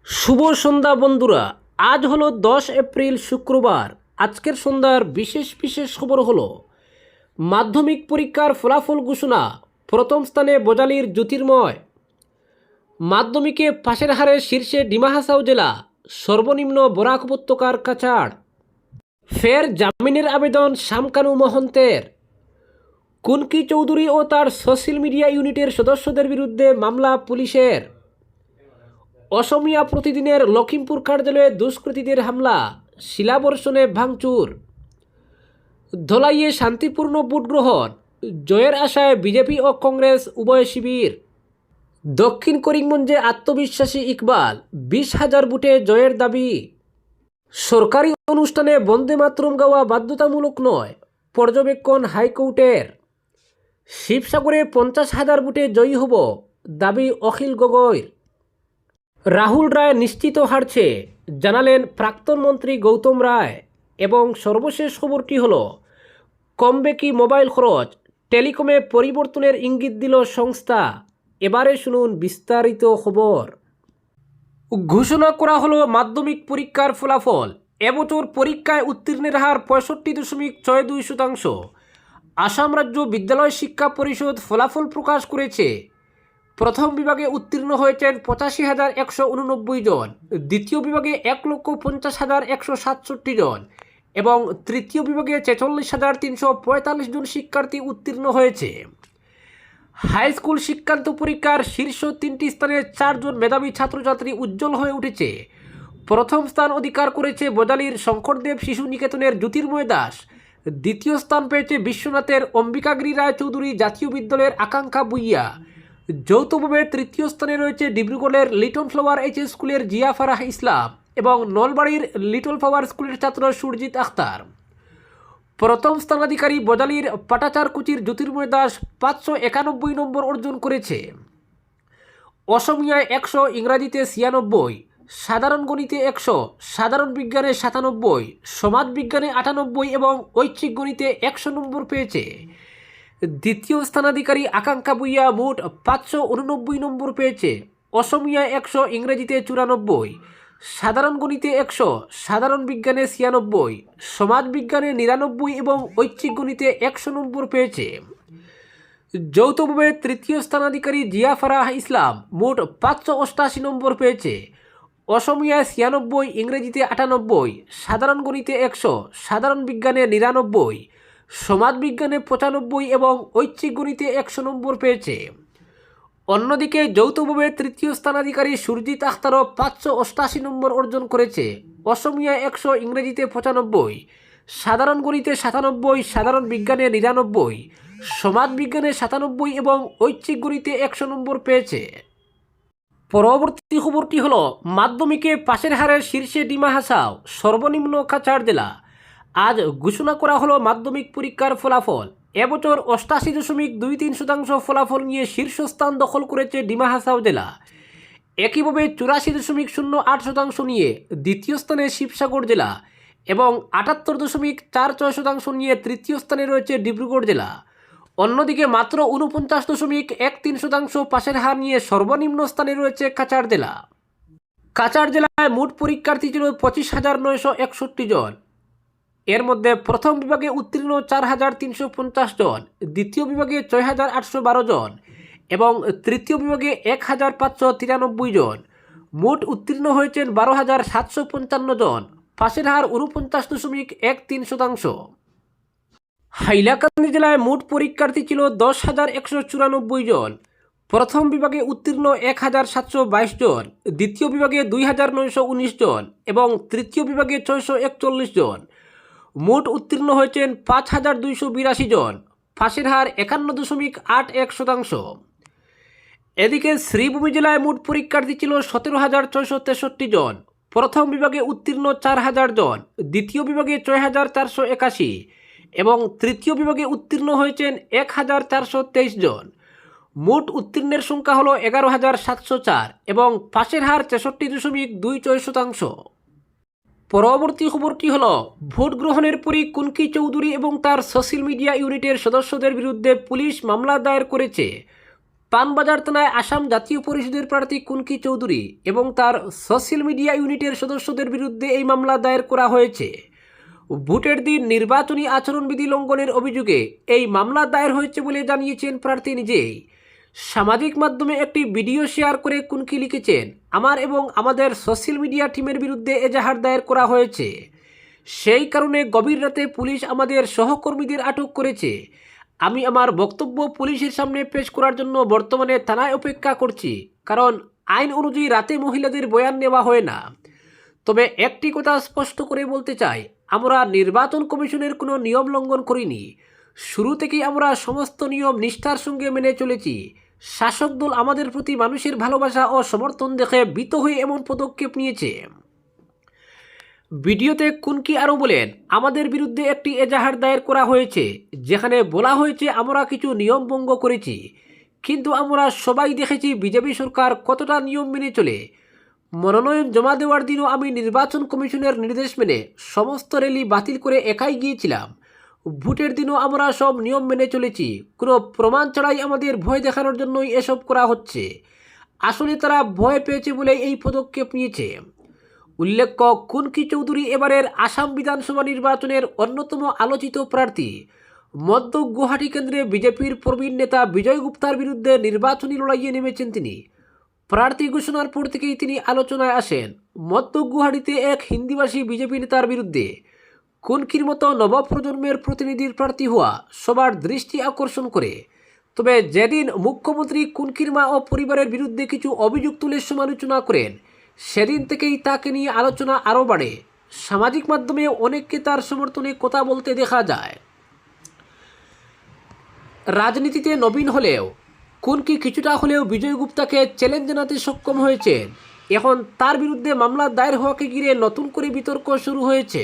শুভ সন্ধ্যা বন্ধুরা। আজ হলো 10 এপ্রিল শুক্রবার। আজকের সন্ধ্যার বিশেষ বিশেষ খবর হলো মাধ্যমিক পরীক্ষার ফলাফল ঘোষণা। প্রথম স্থানে বজালির জ্যোতির্ময়। মাধ্যমিকে পাশের হারে শীর্ষে ডিমা হাসাও জেলা, সর্বনিম্ন বরাক উপত্যকার কাছাড়। ফের জামিনের আবেদন শামকানু মহন্তের। কুনকি চৌধুরী ও তার সোশ্যাল মিডিয়া ইউনিটের সদস্যদের বিরুদ্ধে মামলা পুলিশের। অসমিয়া প্রতিদিনের লখিমপুর কার্যালয়ে দুষ্কৃতীদের হামলা, শিলাবর্ষণে ভাঙচুর। ধলাইয়ে শান্তিপূর্ণ ভোট গ্রহণ, জয়ের আশায় বিজেপি ও কংগ্রেস উভয় শিবির। দক্ষিণ করিমগঞ্জে আত্মবিশ্বাসী ইকবাল, 20,000 ভোটে জয়ের দাবি। সরকারি অনুষ্ঠানে বন্দে মাতরম গাওয়া বাধ্যতামূলক নয়, পর্যবেক্ষণ হাইকোর্টের। শিবসাগরে 50,000 ভোটে জয়ী হব, দাবি অখিল গগৈর। রাহুল রায় নিশ্চিত হারছে, জানালেন প্রাক্তন মন্ত্রী গৌতম রায়। এবং সর্বশেষ খবরটি হলো কমবে কি মোবাইল খরচ, টেলিকমে পরিবর্তনের ইঙ্গিত দিল সংস্থা। এবারে শুনুন বিস্তারিত খবর। ঘোষণা করা হলো মাধ্যমিক পরীক্ষার ফলাফল। এবছর পরীক্ষায় উত্তীর্ণের হার 65.62%। আসাম রাজ্য বিদ্যালয় শিক্ষা পরিষদ ফলাফল প্রকাশ করেছে। প্রথম বিভাগে উত্তীর্ণ হয়েছেন 85,189 জন, দ্বিতীয় বিভাগে 1,50,167 জন এবং তৃতীয় বিভাগে 46,345 জন শিক্ষার্থী উত্তীর্ণ হয়েছে। হাই স্কুল শিক্ষান্ত পরীক্ষার শীর্ষ 3টি স্থানে 4 জন মেধাবী ছাত্রছাত্রী উজ্জ্বল হয়ে উঠেছে। প্রথম স্থান অধিকার করেছে বজালির শঙ্করদেব শিশু নিকেতনের জ্যোতির্ময় দাস। দ্বিতীয় স্থান পেয়েছে বিশ্বনাথের অম্বিকাগিরি রায় চৌধুরী জাতীয় বিদ্যালয়ের আকাঙ্ক্ষা ভুইয়া। যৌথভাবে তৃতীয় স্থানে রয়েছে ডিব্রুগড়ের লিটল ফ্লাওয়ার এইচ স্কুলের জিয়া ফারাহ ইসলাম এবং নলবাড়ির লিটল ফ্লাওয়ার স্কুলের ছাত্র সুরজিৎ আখতার। প্রথম স্থানাধিকারী বজালির পাটাচারকুচির জ্যোতির্ময় দাস 591 নম্বর অর্জন করেছে। অসমিয়ায় 100, ইংরাজিতে 96, সাধারণ গণিতে 100, সাধারণ বিজ্ঞানে 97, সমাজ বিজ্ঞানে 98 এবং ঐচ্ছিক গণিতে 100 নম্বর পেয়েছে। দ্বিতীয় স্থানাধিকারী আকাঙ্ক্ষা ভুইয়া মোট 589 নম্বর পেয়েছে। অসমিয়ায় 100, ইংরেজিতে 94, সাধারণ গণিতে 100, সাধারণ বিজ্ঞানে 96, সমাজ বিজ্ঞানে 99 এবং ঐচ্ছিক গণিতে 100 নম্বর পেয়েছে। যৌথভাবে তৃতীয় স্থানাধিকারী জিয়া ফারাহ ইসলাম মোট 588 নম্বর পেয়েছে। অসমিয়ায় 96, ইংরেজিতে 98, সাধারণ গণিতে 100, সাধারণ বিজ্ঞানে 99, সমাজ বিজ্ঞানে 95 এবং ঐচ্ছিক গণিতে 100 নম্বর পেয়েছে। অন্যদিকে যৌথভাবে তৃতীয় স্থানাধিকারী সুরজিৎ আখতারও 588 নম্বর অর্জন করেছে। অসমিয়ায় 100, ইংরেজিতে 95, সাধারণ গণিতে 97, সাধারণ বিজ্ঞানে 99, সমাজ বিজ্ঞানে 97 এবং ঐচ্ছিক গণিতে 100 নম্বর পেয়েছে। পরবর্তী খবরটি হলো মাধ্যমিকে পাশের হারের শীর্ষে ডিমা হাসাও, সর্বনিম্ন কাছাড় জেলা। আজ ঘোষণা করা হলো মাধ্যমিক পরীক্ষার ফলাফল। এবছর 88.23% ফলাফল নিয়ে শীর্ষস্থান দখল করেছে ডিমা হাসাও জেলা। একইভাবে 84.08% নিয়ে দ্বিতীয় স্থানে শিবসাগর জেলা এবং 78.46% নিয়ে তৃতীয় স্থানে রয়েছে ডিব্রুগড় জেলা। অন্যদিকে মাত্র 49.13% পাশের হার নিয়ে সর্বনিম্ন স্থানে রয়েছে কাছাড় জেলা। কাছাড় জেলায় মোট পরীক্ষার্থী ছিল 25,961 জন। এর মধ্যে প্রথম বিভাগে উত্তীর্ণ 4,350 জন, দ্বিতীয় বিভাগে 6,812 জন এবং তৃতীয় বিভাগে 1,593 জন। মোট উত্তীর্ণ হয়েছেন 12,755 জন। পাশের হার 49.13%। হাইলাকান্দি জেলায় মোট পরীক্ষার্থী ছিল 10,194 জন। প্রথম বিভাগে উত্তীর্ণ 1,722 জন, দ্বিতীয় বিভাগে 2,919 জন এবং তৃতীয় বিভাগে 641 জন। মোট উত্তীর্ণ হয়েছেন 5,282 জন। পাশের হার 51.81%। এদিকে শ্রীভূমি জেলায় মোট পরীক্ষার্থী ছিল 17,663 জন। প্রথম বিভাগে উত্তীর্ণ 4,000 জন, দ্বিতীয় বিভাগে 6,481 এবং তৃতীয় বিভাগে উত্তীর্ণ হয়েছেন 1,423 জন। মোট উত্তীর্ণের সংখ্যা হলো 11,704 এবং পাশের হার 63.26%। পরবর্তী খবরটি হলো ভোট গ্রহণের পরই কুনকি চৌধুরী এবং তার সোশ্যাল মিডিয়া ইউনিটের সদস্যদের বিরুদ্ধে পুলিশ মামলা দায়ের করেছে। পানবাজার থানায় আসাম জাতীয় পরিষদের প্রার্থী কুনকি চৌধুরী এবং তার সোশ্যাল মিডিয়া ইউনিটের সদস্যদের বিরুদ্ধে এই মামলা দায়ের করা হয়েছে। ভোটের দিন নির্বাচনী আচরণবিধি লঙ্ঘনের অভিযোগে এই মামলা দায়ের হয়েছে বলে জানিয়েছেন প্রার্থী নিজেই। সামাজিক মাধ্যমে একটি ভিডিও শেয়ার করে কুনকি লিখেছেন, আমার এবং আমাদের সোশ্যাল মিডিয়া টিমের বিরুদ্ধে এজাহার দায়ের করা হয়েছে। সেই কারণে গভীর রাতে পুলিশ আমাদের সহকর্মীদের আটক করেছে। আমি আমার বক্তব্য পুলিশের সামনে পেশ করার জন্য বর্তমানে থানায় অপেক্ষা করছি, কারণ আইন অনুযায়ী রাতে মহিলাদের বয়ান নেওয়া হয় না। তবে একটি কথা স্পষ্ট করে বলতে চাই, আমরা নির্বাচন কমিশনের কোনো নিয়ম লঙ্ঘন করিনি। শুরু থেকেই আমরা সমস্ত নিয়ম নিষ্ঠার সঙ্গে মেনে চলেছি। শাসক দল আমাদের প্রতি মানুষের ভালোবাসা ও সমর্থন দেখে ভীত হয়ে এমন পদক্ষেপ নিয়েছে। ভিডিওতে কুনকি আরও বলেন, আমাদের বিরুদ্ধে একটি এজাহার দায়ের করা হয়েছে, যেখানে বলা হয়েছে আমরা কিছু নিয়ম ভঙ্গ করেছি, কিন্তু আমরা সবাই দেখেছি বিজেপি সরকার কতটা নিয়ম মেনে চলে। মনোনয়ন জমা দেওয়ার দিনও আমি নির্বাচন কমিশনের নির্দেশ মেনে সমস্ত র্যালি বাতিল করে একাই গিয়েছিলাম। ভোটের দিনও আমরা সব নিয়ম মেনে চলেছি। কোনো প্রমাণ ছাড়াই আমাদের ভয় দেখানোর জন্যই এসব করা হচ্ছে। আসলে তারা ভয় পেয়েছে বলে এই পদক্ষেপ নিয়েছে। উল্লেখ্য, কুনকি চৌধুরী এবারের আসাম বিধানসভা নির্বাচনের অন্যতম আলোচিত প্রার্থী। মধ্য গুয়াহাটি কেন্দ্রে বিজেপির প্রবীণ নেতা বিজয় গুপ্তার বিরুদ্ধে নির্বাচনী লড়াইয়ে নেমেছেন তিনি। প্রার্থী ঘোষণার পর থেকেই তিনি আলোচনায় আসেন মধ্য গুয়াহাটিতে এক হিন্দিভাষী বিজেপি নেতার বিরুদ্ধে। কুনকির মতো নবপ্রজন্মের প্রতিনিধির প্রার্থী হওয়া সবার দৃষ্টি আকর্ষণ করে। তবে যেদিন মুখ্যমন্ত্রী কুনকির মা ও পরিবারের বিরুদ্ধে কিছু অভিযোগ তুলে সমালোচনা করেন, সেদিন থেকেই তাকে নিয়ে আলোচনা আরও বাড়ে। সামাজিক মাধ্যমে অনেককে তার সমর্থনে কথা বলতে দেখা যায়। রাজনীতিতে নবীন হলেও কুনকি কিছুটা হলেও বিজয় গুপ্তাকে চ্যালেঞ্জ জানাতে সক্ষম হয়েছেন। এখন তার বিরুদ্ধে মামলা দায়ের হওয়াকে ঘিরে নতুন করে বিতর্ক শুরু হয়েছে।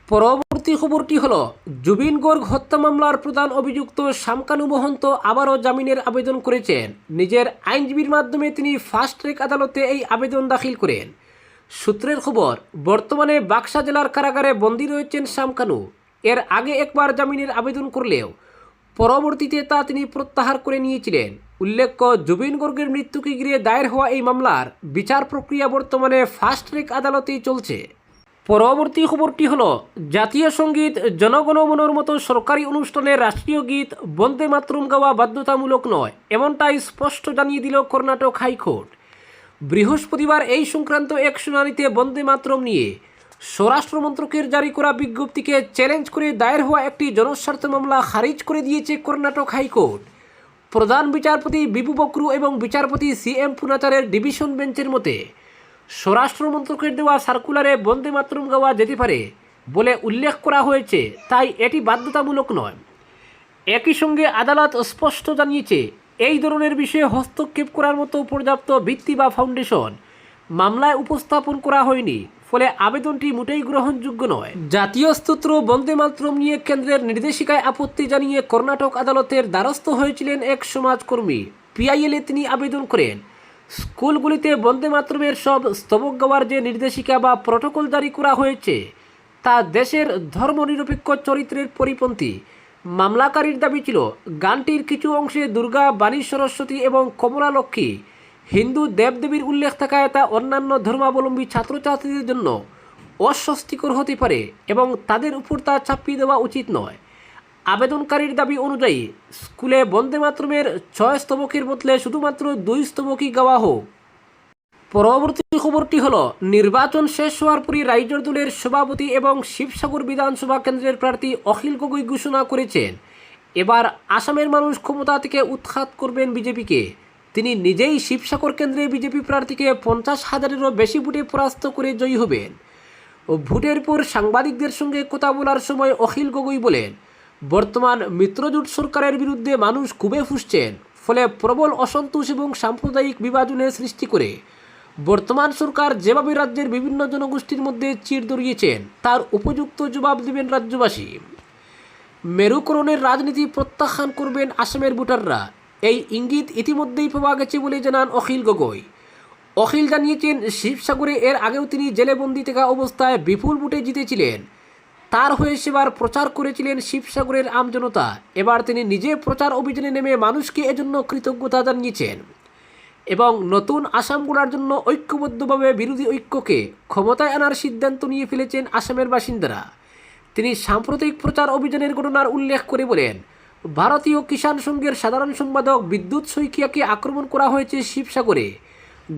পরবর্তী খবরটি হলো, জুবিন গর্গ হত্যা মামলার প্রধান অভিযুক্ত শামকানু মহন্ত আবারও জামিনের আবেদন করেছেন। নিজের আইনজীবীর মাধ্যমে তিনি ফাস্ট ট্র্যাক আদালতে এই আবেদন দাখিল করেন। সূত্রের খবর, বর্তমানে বাক্সা জেলার কারাগারে বন্দী রয়েছেন শামকানু। এর আগে একবার জামিনের আবেদন করলেও পরবর্তীতে তা তিনি প্রত্যাহার করে নিয়েছিলেন। উল্লেখ্য, জুবিন গর্গের মৃত্যুকে ঘিরে দায়ের হওয়া এই মামলার বিচার প্রক্রিয়া বর্তমানে ফাস্ট ট্র্যাক আদালতেই চলছে। পরবর্তী খবরটি হলো, জাতীয় সঙ্গীত জনগণমনর মতো সরকারি অনুষ্ঠানে রাষ্ট্রীয় গীত বন্দে মাতরম গাওয়া বাধ্যতামূলক নয়, এমনটাই স্পষ্ট জানিয়ে দিল কর্ণাটক হাইকোর্ট। বৃহস্পতিবার এই সংক্রান্ত এক শুনানিতে বন্দে মাতরম নিয়ে স্বরাষ্ট্র মন্ত্রকের জারি করা বিজ্ঞপ্তিকে চ্যালেঞ্জ করে দায়ের হওয়া একটি জনস্বার্থ মামলা খারিজ করে দিয়েছে কর্ণাটক হাইকোর্ট। প্রধান বিচারপতি বিভু বক্রু এবং বিচারপতি CM পুনাচারের ডিভিশন বেঞ্চের মতে স্বরাষ্ট্র মন্ত্রকের দেওয়া সার্কুলারে বন্দে মাতরম গাওয়া যেতে পারে বলে উল্লেখ করা হয়েছে, তাই এটি বাধ্যতামূলক নয়। একই সঙ্গে আদালত স্পষ্ট জানিয়েছে, এই ধরনের বিষয়ে হস্তক্ষেপ করার মতো পর্যাপ্ত ভিত্তি বা ফাউন্ডেশন মামলায় উপস্থাপন করা হয়নি, ফলে আবেদনটি মোটেই গ্রহণযোগ্য নয়। জাতীয় স্তোত্র বন্দে মাতরম নিয়ে কেন্দ্রের নির্দেশিকায় আপত্তি জানিয়ে কর্ণাটক আদালতের দ্বারস্থ হয়েছিলেন এক সমাজকর্মী। PIL-এ তিনি আবেদন করেন, স্কুলগুলিতে বন্দে মাতরমের সব স্তবক গাওয়ার যে নির্দেশিকা বা প্রটোকল জারি করা হয়েছে তা দেশের ধর্মনিরপেক্ষ চরিত্রের পরিপন্থী। মামলাকারীর দাবি ছিল, গানটির কিছু অংশে দুর্গা, বাণী সরস্বতী এবং কমলা লক্ষ্মী হিন্দু দেবদেবীর উল্লেখ থাকায় তা অন্যান্য ধর্মাবলম্বী ছাত্রছাত্রীদের জন্য অস্বস্তিকর হতে পারে এবং তাদের উপর তা চাপিয়ে দেওয়া উচিত নয়। আবেদনকারীর দাবি অনুযায়ী স্কুলে বন্দে মাতরমের 6 স্তবকের বদলে শুধুমাত্র 2 স্তবকই গাওয়া হোক। পরবর্তী খবরটি হলো, নির্বাচন শেষ হওয়ার পরই রাইজর দলের সভাপতি এবং শিবসাগর বিধানসভা কেন্দ্রের প্রার্থী অখিল গগৈ ঘোষণা করেছেন, এবার আসামের মানুষ ক্ষমতা থেকে উৎখাত করবেন বিজেপিকে। তিনি নিজেই শিবসাগর কেন্দ্রে বিজেপি প্রার্থীকে 50,000-এরও বেশি ভোটে পরাস্ত করে জয়ী হবেন। ভোটের পর সাংবাদিকদের সঙ্গে কথা বলার সময় অখিল গগৈ বলেন, বর্তমান মিত্রজোট সরকারের বিরুদ্ধে মানুষ খুবই ফুঁসছেন, ফলে প্রবল অসন্তোষ এবং সাম্প্রদায়িক বিভাজনের সৃষ্টি করে বর্তমান সরকার যেভাবে রাজ্যের বিভিন্ন জনগোষ্ঠীর মধ্যে চিড় ধরিয়েছেন তার উপযুক্ত জবাব দেবেন রাজ্যবাসী। মেরুকরণের রাজনীতি প্রত্যাখ্যান করবেন আসামের ভোটাররা, এই ইঙ্গিত ইতিমধ্যেই পাওয়া গেছে বলে জানান অখিল গগৈ। অখিল জানিয়েছেন, শিবসাগরে এর আগেও তিনি জেলে বন্দি থাকা অবস্থায় বিপুল ভোটে জিতেছিলেন। তার হয়ে সেবার প্রচার করেছিলেন শিবসাগরের আমজনতা। এবার তিনি নিজে প্রচার অভিযানে নেমে মানুষকে এজন্য কৃতজ্ঞতা জানিয়েছেন এবং নতুন আসাম গড়ার জন্য ঐক্যবদ্ধভাবে বিরোধী ঐক্যকে ক্ষমতায় আনার সিদ্ধান্ত নিয়ে ফেলেছেন আসামের বাসিন্দারা। তিনি সাম্প্রতিক প্রচার অভিযানের ঘটনার উল্লেখ করে বলেন, ভারতীয় কিষাণ সংঘের সাধারণ সম্পাদক বিদ্যুৎ শইকিয়াকে আক্রমণ করা হয়েছে শিবসাগরে।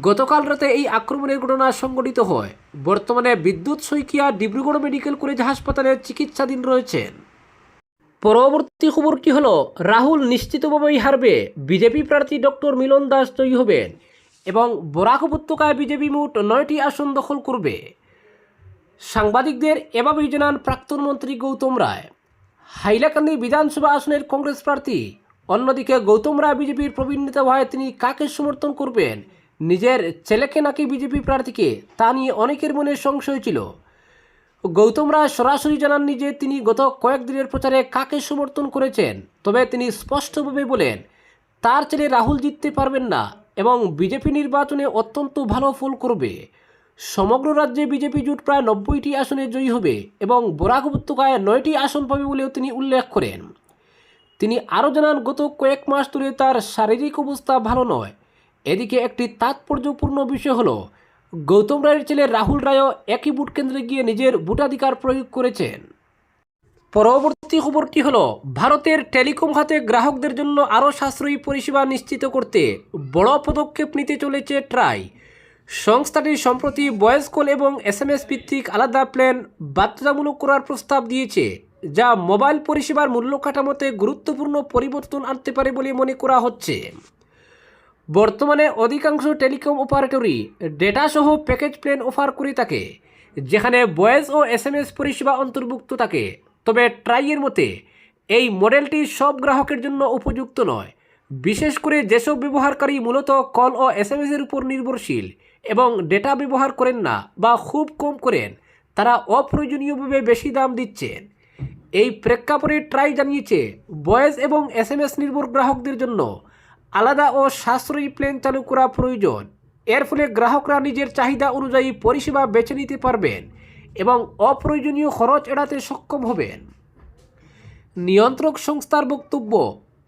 গতকাল রাতে এই আক্রমণের ঘটনা সংঘটিত হয়। বর্তমানে বিদ্যুৎ শইকিয়া ডিব্রুগড় মেডিকেল কলেজ হাসপাতালে চিকিৎসাধীন রয়েছেন। পরবর্তী খবরটি হলো, রাহুল নিশ্চিতভাবেই হারবে, বিজেপি প্রার্থী ডক্টর মিলন দাস জয়ী হবেন এবং বরাক উপত্যকায় বিজেপি মোট 9টি আসন দখল করবে। সাংবাদিকদের এভাবেই জানান প্রাক্তন মন্ত্রী গৌতম রায়। হাইলাকান্দি বিধানসভা আসনের কংগ্রেস প্রার্থী। অন্যদিকে গৌতম রায় বিজেপির প্রবীণ নেতা হওয়ায় তিনি কাকে সমর্থন করবেন, নিজের ছেলেকে নাকি বিজেপি প্রার্থীকে, তা নিয়ে অনেকের মনে সংশয় ছিল। গৌতম রায় সরাসরি জানাননি যে তিনি গত কয়েকদিনের প্রচারে কাকে সমর্থন করেছেন, তবে তিনি স্পষ্টভাবে বলেন তার ছেলে রাহুল জিততে পারবেন না এবং বিজেপি নির্বাচনে অত্যন্ত ভালো ফল করবে। সমগ্র রাজ্যে বিজেপি জোট প্রায় 90টি আসনে জয়ী হবে এবং বরাক উপত্যকায় 9টি আসন পাবে বলেও তিনি উল্লেখ করেন। তিনি আরও জানান, গত কয়েক মাস ধরে তার শারীরিক অবস্থা ভালো নয়। এদিকে একটি তাৎপর্যপূর্ণ বিষয় হলো, গৌতম রায়ের ছেলে রাহুল রায়ও একই ভোট কেন্দ্রে গিয়ে নিজের ভোটাধিকার প্রয়োগ করেছেন। পরবর্তী খবরটি হলো, ভারতের টেলিকম খাতে গ্রাহকদের জন্য আরও সাশ্রয়ী পরিষেবা নিশ্চিত করতে বড় পদক্ষেপ নিতে চলেছে ট্রাই। সংস্থাটি সম্প্রতি ভয়েস কল এবং SMS ভিত্তিক আলাদা প্ল্যান বাধ্যতামূলক করার প্রস্তাব দিয়েছে, যা মোবাইল পরিষেবার মূল্য কাঠামোতে গুরুত্বপূর্ণ পরিবর্তন আনতে পারে বলে মনে করা হচ্ছে। বর্তমানে অধিকাংশ টেলিকম অপারেটরই ডেটা সহ প্যাকেজ প্ল্যান অফার করে থাকে, যেখানে ভয়েস ও SMS পরিষেবা অন্তর্ভুক্ত থাকে। তবে ট্রাইয়ের মতে এই মডেলটি সব গ্রাহকের জন্য উপযুক্ত নয়, বিশেষ করে যেসব ব্যবহারকারী মূলত কল ও SMS-এর উপর নির্ভরশীল এবং ডেটা ব্যবহার করেন না বা খুব কম করেন, তারা অপ্রয়োজনীয়ভাবে বেশি দাম দিচ্ছেন। এই প্রেক্ষাপটে ট্রাই জানিয়েছে ভয়েস এবং SMS নির্ভর গ্রাহকদের জন্য আলাদা ও সাশ্রয়ী প্ল্যান চালু করা প্রয়োজন। এর ফলে গ্রাহকরা নিজের চাহিদা অনুযায়ী পরিষেবা বেছে নিতে পারবেন এবং অপ্রয়োজনীয় খরচ এড়াতে সক্ষম হবেন। নিয়ন্ত্রক সংস্থার বক্তব্য,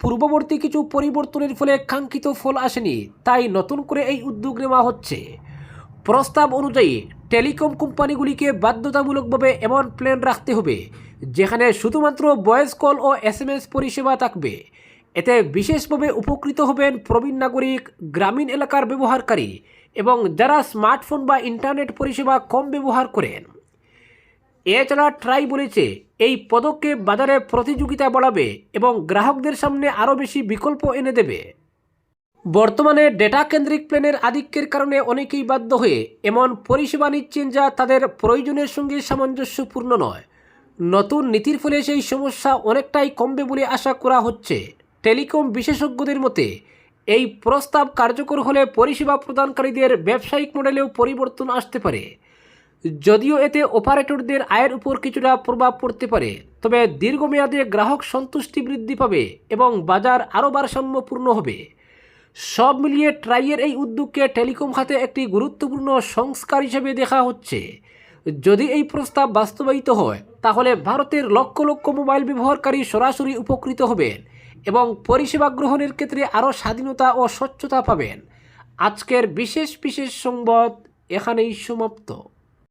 পূর্ববর্তী কিছু পরিবর্তনের ফলে কাঙ্ক্ষিত ফল আসেনি, তাই নতুন করে এই উদ্যোগ নেওয়া হচ্ছে। প্রস্তাব অনুযায়ী টেলিকম কোম্পানিগুলিকে বাধ্যতামূলকভাবে এমন প্ল্যান রাখতে হবে যেখানে শুধুমাত্র ভয়েস কল ও SMS পরিষেবা থাকবে। এতে বিশেষভাবে উপকৃত হবেন প্রবীণ নাগরিক, গ্রামীণ এলাকার ব্যবহারকারী এবং যারা স্মার্টফোন বা ইন্টারনেট পরিষেবা কম ব্যবহার করেন। এছাড়া ট্রাই বলেছে এই পদক্ষেপ বাজারে প্রতিযোগিতা বাড়াবে এবং গ্রাহকদের সামনে আরও বেশি বিকল্প এনে দেবে। বর্তমানে ডেটা কেন্দ্রিক প্ল্যানের আধিক্যের কারণে অনেকেই বাধ্য হয়ে এমন পরিষেবা নিচ্ছেন যা তাদের প্রয়োজনের সঙ্গে সামঞ্জস্যপূর্ণ নয়। নতুন নীতির ফলে সেই সমস্যা অনেকটাই কমবে বলে আশা করা হচ্ছে। টেলিকম বিশেষজ্ঞদের মতে এই প্রস্তাব কার্যকর হলে পরিষেবা প্রদানকারীদের ব্যবসায়িক মডেলেও পরিবর্তন আসতে পারে। যদিও এতে অপারেটরদের আয়ের উপর কিছুটা প্রভাব পড়তে পারে, তবে দীর্ঘমেয়াদে গ্রাহক সন্তুষ্টি বৃদ্ধি পাবে এবং বাজার আরও ভারসাম্যপূর্ণ হবে। সব মিলিয়ে ট্রাইয়ের এই উদ্যোগকে টেলিকম খাতে একটি গুরুত্বপূর্ণ সংস্কার হিসেবে দেখা হচ্ছে। যদি এই প্রস্তাব বাস্তবায়িত হয় তাহলে ভারতের লক্ষ লক্ষ মোবাইল ব্যবহারকারী সরাসরি উপকৃত হবেন এবং পরিষেবা গ্রহণের ক্ষেত্রে আরও স্বাধীনতা ও স্বচ্ছতা পাবেন। আজকের বিশেষ সংবাদ এখানেই সমাপ্ত।